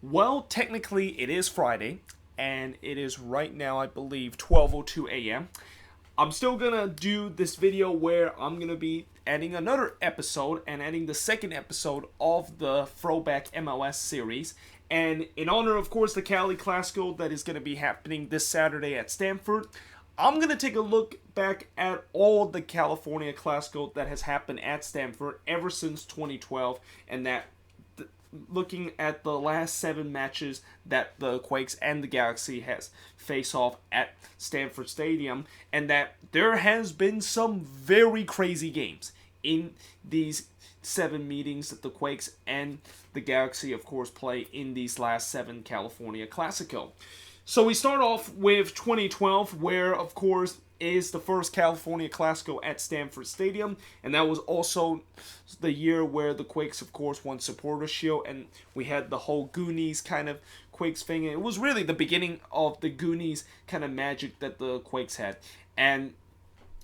Well, technically, it is Friday, and it is right now, I believe, 12:02 a.m. I'm still gonna do this video where I'm gonna be adding another episode and adding the second episode of the Throwback MLS series. And in honor, of course, the Cali Clasico that is gonna be happening this Saturday at Stanford, I'm gonna take a look back at all the California Clasico that has happened at Stanford ever since 2012, and that looking at the last 7 matches that the Quakes and the Galaxy has faced off at Stanford Stadium, and that there has been some very crazy games in these 7 meetings that the Quakes and the Galaxy, of course, play in these last 7 California Clasico. So we start off with 2012, where, of course, is the first California Clasico at Stanford Stadium, and that was also the year where the Quakes, of course, won Supporters Shield, and we had the whole Goonies kind of Quakes thing. It was really the beginning of the Goonies kind of magic that the Quakes had. And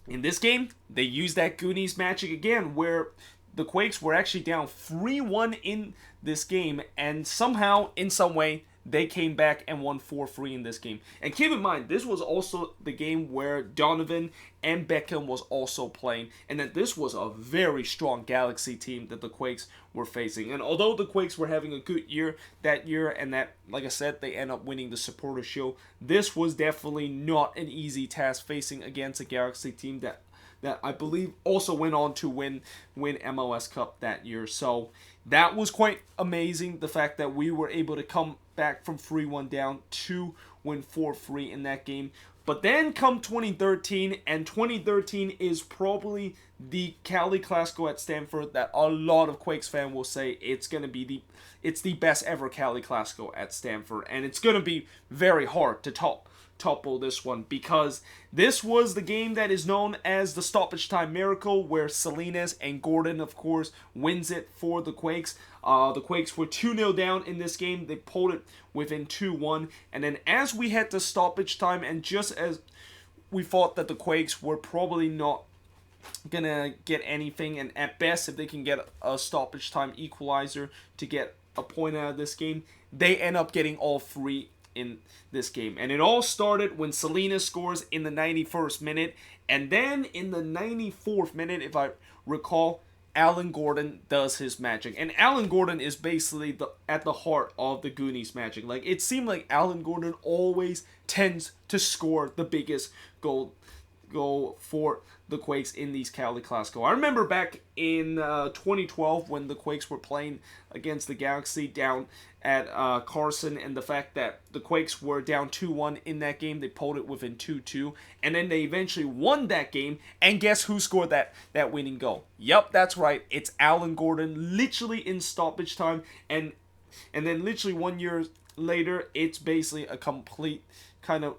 in this game, they used that Goonies magic again, where the Quakes were actually down 3-1 in this game, and somehow, in some way, they came back and won 4-3 in this game. And keep in mind, this was also the game where Donovan and Beckham was also playing, and that this was a very strong Galaxy team that the Quakes were facing. And although the Quakes were having a good year that year, and that, like I said, they end up winning the Supporters Shield, this was definitely not an easy task facing against a Galaxy team that I believe also went on to win MLS Cup that year. So that was quite amazing, the fact that we were able to come back from 3-1 down to win 4-3 in that game. But then come 2013, and 2013 is probably the Cali Clasico at Stanford that a lot of Quakes fans will say it's the best ever Cali Clasico at Stanford, and it's going to be very hard to topple this one, because this was the game that is known as the stoppage time miracle, where Salinas and Gordon, of course, wins it for the Quakes. The Quakes were 2-0 down in this game. They pulled it within 2-1, and then as we had the stoppage time, and just as we thought that the Quakes were probably not gonna get anything, and at best if they can get a stoppage time equalizer to get a point out of this game, they end up getting all 3 in this game. And it all started when Salinas scores in the 91st minute, and then in the 94th minute, if I recall, Alan Gordon does his magic. And Alan Gordon is basically at the heart of the Goonies magic. Like, it seemed like Alan Gordon always tends to score the biggest goal for the Quakes in these Cali Clasico. I remember back in 2012 when the Quakes were playing against the Galaxy down at Carson, and the fact that the Quakes were down 2-1 in that game. They pulled it within 2-2, and then they eventually won that game, and guess who scored that winning goal? Yep, that's right, it's Alan Gordon, literally in stoppage time, and then literally 1 year later, it's basically a complete kind of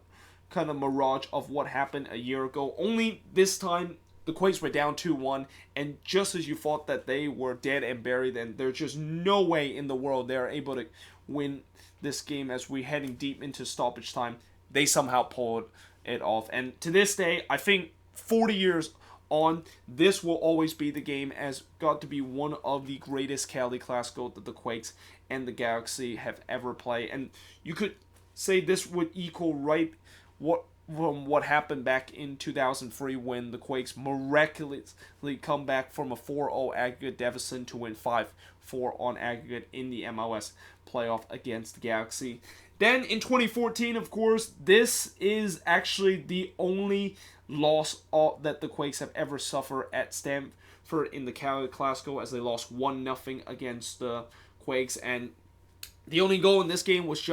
mirage of what happened a year ago. Only this time, the Quakes were down 2-1, and just as you thought that they were dead and buried, and there's just no way in the world they're able to win this game as we're heading deep into stoppage time, they somehow pulled it off. And to this day, I think 40 years on, this will always be the game as got to be one of the greatest Cali Clasico that the Quakes and the Galaxy have ever played. And you could say this would equal what happened back in 2003 when the Quakes miraculously come back from a 4-0 aggregate deficit to win 5-4 on aggregate in the MLS playoff against the Galaxy. Then in 2014, of course, this is actually the only loss that the Quakes have ever suffered at Stanford in the Cali Clasico, as they lost 1-0 against the Quakes. And the only goal in this game was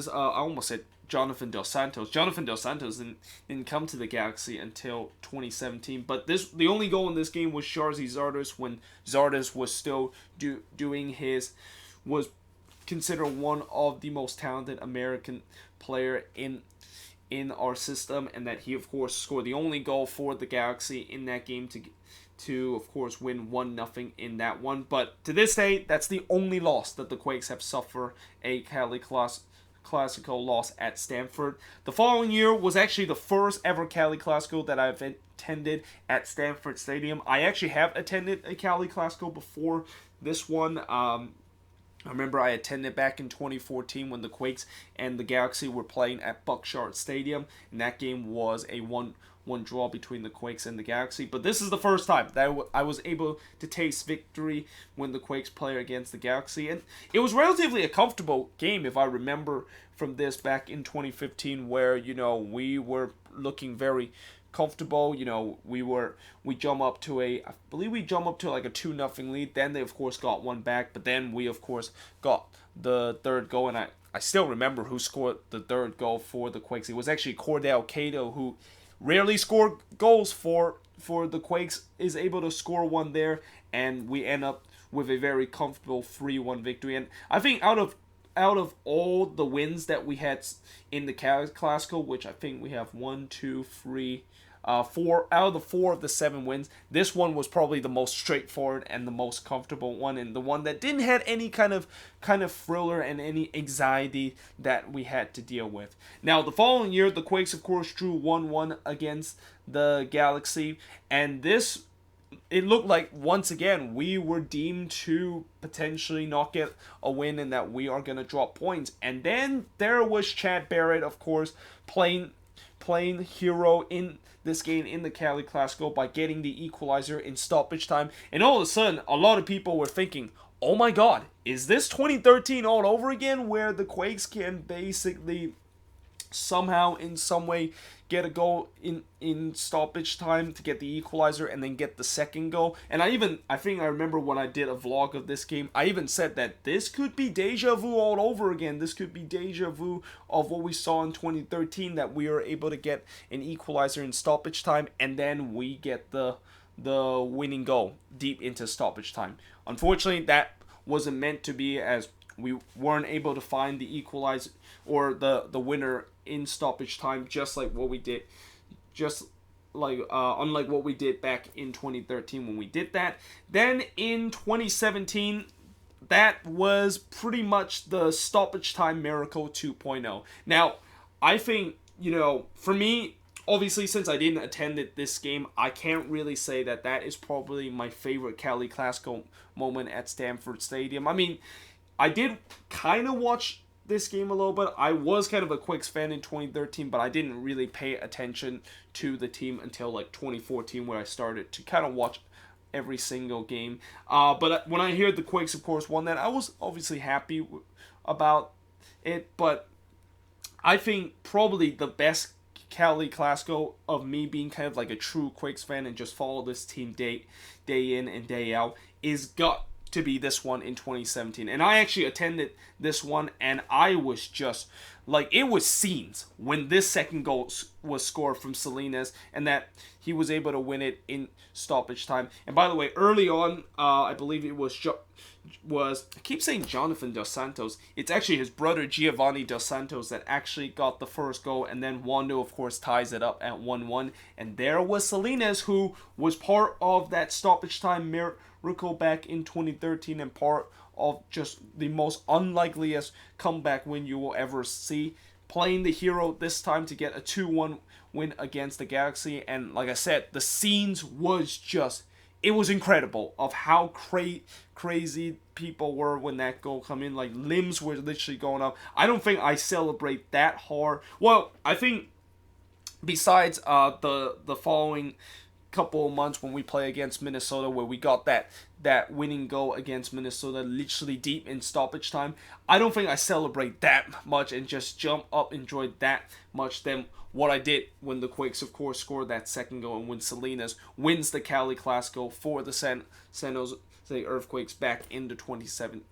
I almost said Jonathan Dos Santos. Jonathan Dos Santos didn't come to the Galaxy until 2017. But the only goal in this game was Sharzy Zardes, when Zardes was still was considered one of the most talented American player in our system, and that he, of course, scored the only goal for the Galaxy in that game to of course win 1-0 in that one. But to this day, that's the only loss that the Quakes have suffered, a Cali Clasico loss at Stanford. The following year was actually the first ever Cali Clasico that I've attended at Stanford Stadium. I actually have attended a Cali Clasico before this one. I remember I attended back in 2014 when the Quakes and the Galaxy were playing at Buckshot Stadium, and that game was a 1-1 draw between the Quakes and the Galaxy. But this is the first time that I was able to taste victory when the Quakes play against the Galaxy, and it was relatively a comfortable game if I remember from this back in 2015, where we were looking very comfortable. We jump up to I believe we jump up to like a 2-0 lead. Then they of course got one back, but then we of course got the third goal, and I still remember who scored the third goal for the Quakes. It was actually Cordell Cato, who rarely scored goals for the Quakes, is able to score one there, and we end up with a very comfortable 3-1 victory. And I think out of all the wins that we had in the Cali Clasico, which I think we have 1, 2, 3, 4 out of the 4 of the 7 wins, this one was probably the most straightforward and the most comfortable one, and the one that didn't have any kind of thriller and any anxiety that we had to deal with. Now, the following year, the Quakes of course drew 1-1 against the Galaxy, and it looked like once again we were deemed to potentially not get a win and that we are going to drop points. And then there was Chad Barrett, of course, playing hero in this game in the Cali Clasico by getting the equalizer in stoppage time. And all of a sudden, a lot of people were thinking, oh my god, is this 2013 all over again, where the Quakes can basically somehow in some way get a goal in stoppage time to get the equalizer and then get the second goal? And I think I remember when I did a vlog of this game, I even said that this could be deja vu all over again. This could be deja vu of what we saw in 2013, that we were able to get an equalizer in stoppage time and then we get the winning goal deep into stoppage time. Unfortunately, that wasn't meant to be, as we weren't able to find the equalizer or the winner in stoppage time, unlike what we did back in 2013 when we did that. Then in 2017, that was pretty much the stoppage time miracle 2.0. Now, I think, for me, obviously, since I didn't attend this game, I can't really say that is probably my favorite Cali Clasico moment at Stanford Stadium. I mean, I did kind of watch this game a little bit. I was kind of a Quakes fan in 2013, but I didn't really pay attention to the team until like 2014, where I started to kind of watch every single game. But when I heard the Quakes, of course, won that, I was obviously happy about it. But I think probably the best Cali Clasico of me being kind of like a true Quakes fan and just follow this team day in and day out is got to be this one in 2017. And I actually attended this one, and I was just like, it was scenes when this second goal was scored from Salinas and that he was able to win it in stoppage time. And by the way, early on, I believe it was I keep saying Jonathan Dos Santos. It's actually his brother Giovanni Dos Santos that actually got the first goal, and then Wando of course ties it up at 1-1. And there was Salinas, who was part of that stoppage time miracle back in 2013 and part of just the most unlikeliest comeback win you will ever see, playing the hero this time to get a 2-1 win against the Galaxy. And like I said, the scenes was just, it was incredible of how crazy people were when that goal come in. Like, limbs were literally going up. I don't think I celebrate that hard. Well, I think besides the following couple of months when we play against Minnesota, where we got that winning goal against Minnesota literally deep in stoppage time, I don't think I celebrate that much and just jump up enjoy that much than what I did when the Quakes of course scored that second goal and when Salinas wins the Cali Clasico for the San Jose Earthquakes back into 2017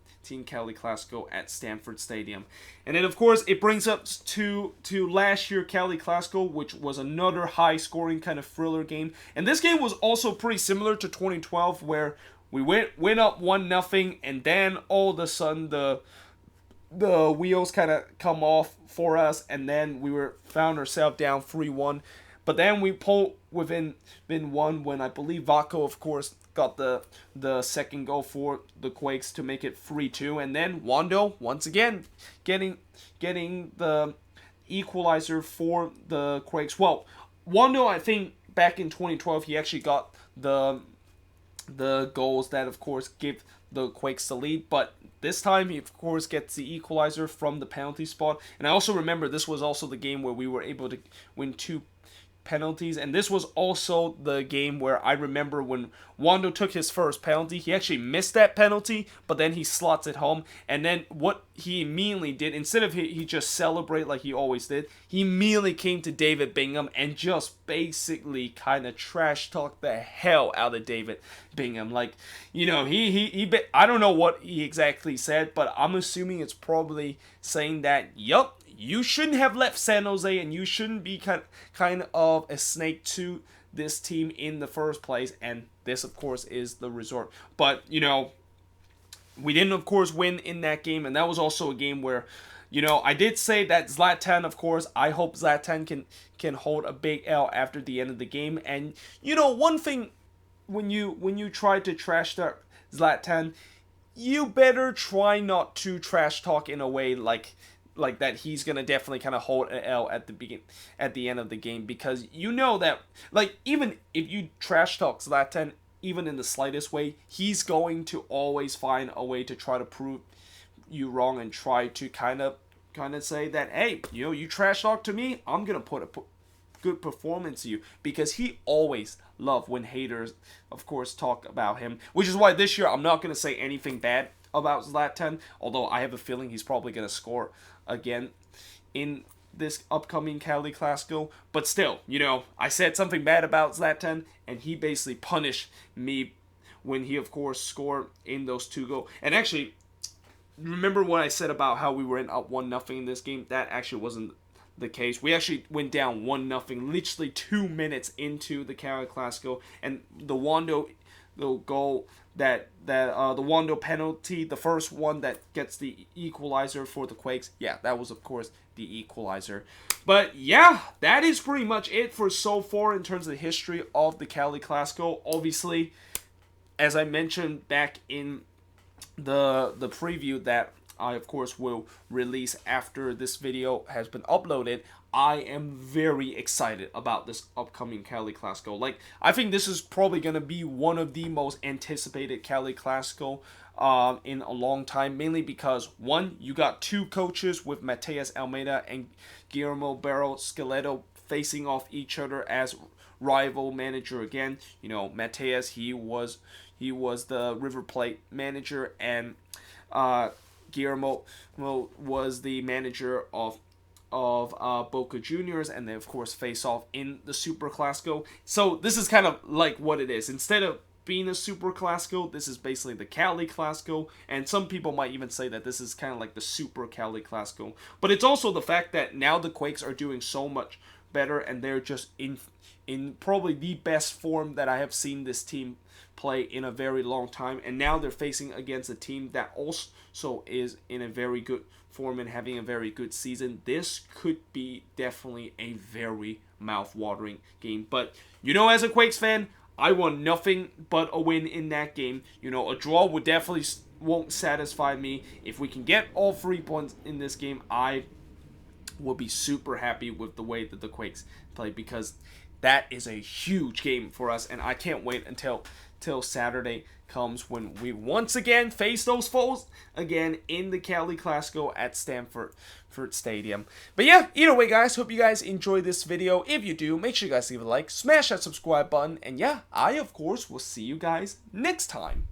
Cali Clasico at Stanford Stadium. And then of course it brings us to last year Cali Clasico, which was another high scoring kind of thriller game. And this game was also pretty similar to 2012, where we went up 1-0 and then all of a sudden the wheels kind of come off for us, and then we found ourselves down 3-1. But then we pulled within one when I believe Vaco, of course, got the second goal for the Quakes to make it 3-2. And then Wando, once again, getting the equalizer for the Quakes. Well, Wando, I think, back in 2012, he actually got the goals that, of course, give the Quakes the lead. But this time he of course gets the equalizer from the penalty spot. And I also remember this was also the game where we were able to win 2 penalties, and this was also the game where I remember when Wando took his first penalty, he actually missed that penalty, but then he slots it home. And then what he immediately did, instead of he just celebrate like he always did, he immediately came to David Bingham and just basically kind of trash talked the hell out of David Bingham. Like, you know, I don't know what he exactly said, but I'm assuming it's probably saying that, yup, you shouldn't have left San Jose, and you shouldn't be kind of a snake to this team in the first place. And this, of course, is the resort. But, you know, we didn't, of course, win in that game. And that was also a game where, you know, I did say that Zlatan, of course, I hope Zlatan can hold a big L after the end of the game. And, you know, one thing, when you try to trash talk Zlatan, you better try not to trash talk in a way like that he's gonna definitely kind of hold an L at the end of the game, because you know that, like, even if you trash talk Zlatan even in the slightest way, he's going to always find a way to try to prove you wrong and try to kind of say that, hey, you know, you trash talk to me, I'm gonna put a good performance to you, because he always loved when haters, of course, talk about him, which is why this year I'm not gonna say anything bad about Zlatan, although I have a feeling he's probably gonna score again in this upcoming Cali Clasico. But still, you know, I said something bad about Zlatan, and he basically punished me when he, of course, scored in those 2 goals. And actually, remember what I said about how we were in up 1-0 in this game? That actually wasn't the case. We actually went down 1-0 literally 2 minutes into the Cali Clasico, and the Wando goal, the Wando penalty, the first one that gets the equalizer for the Quakes, yeah, that was, of course, the equalizer. But yeah, that is pretty much it for so far in terms of the history of the Cali Clasico. Obviously, as I mentioned back in the preview that I, of course, will release after this video has been uploaded, I am very excited about this upcoming Cali Clasico. Like, I think this is probably going to be one of the most anticipated Cali Clasico in a long time, mainly because, one, you got 2 coaches with Matias Almeida and Guillermo Barro Scaleto facing off each other as rival manager again. You know, Matias, he was the River Plate manager, and Guillermo was the manager of Boca Juniors, and they of course face off in the Super Clasico. So this is kind of like what it is. Instead of being a Super Clasico, this is basically the Cali Clasico, and some people might even say that this is kind of like the Super Cali Clasico. But it's also the fact that now the Quakes are doing so much better, and they're just in probably the best form that I have seen this team play in a very long time, and now they're facing against a team that also is in a very good form and having a very good season. This could be definitely a very mouth-watering game. But, you know, as a Quakes fan, I want nothing but a win in that game. You know, a draw would definitely won't satisfy me. If we can get all 3 points in this game, I will be super happy with the way that the Quakes play, because that is a huge game for us, and I can't wait until Saturday comes when we once again face those foes again in the Cali Clasico at Stanford Stadium. But yeah, either way, guys, hope you guys enjoyed this video. If you do, make sure you guys leave a like, smash that subscribe button, and yeah, I, of course, will see you guys next time.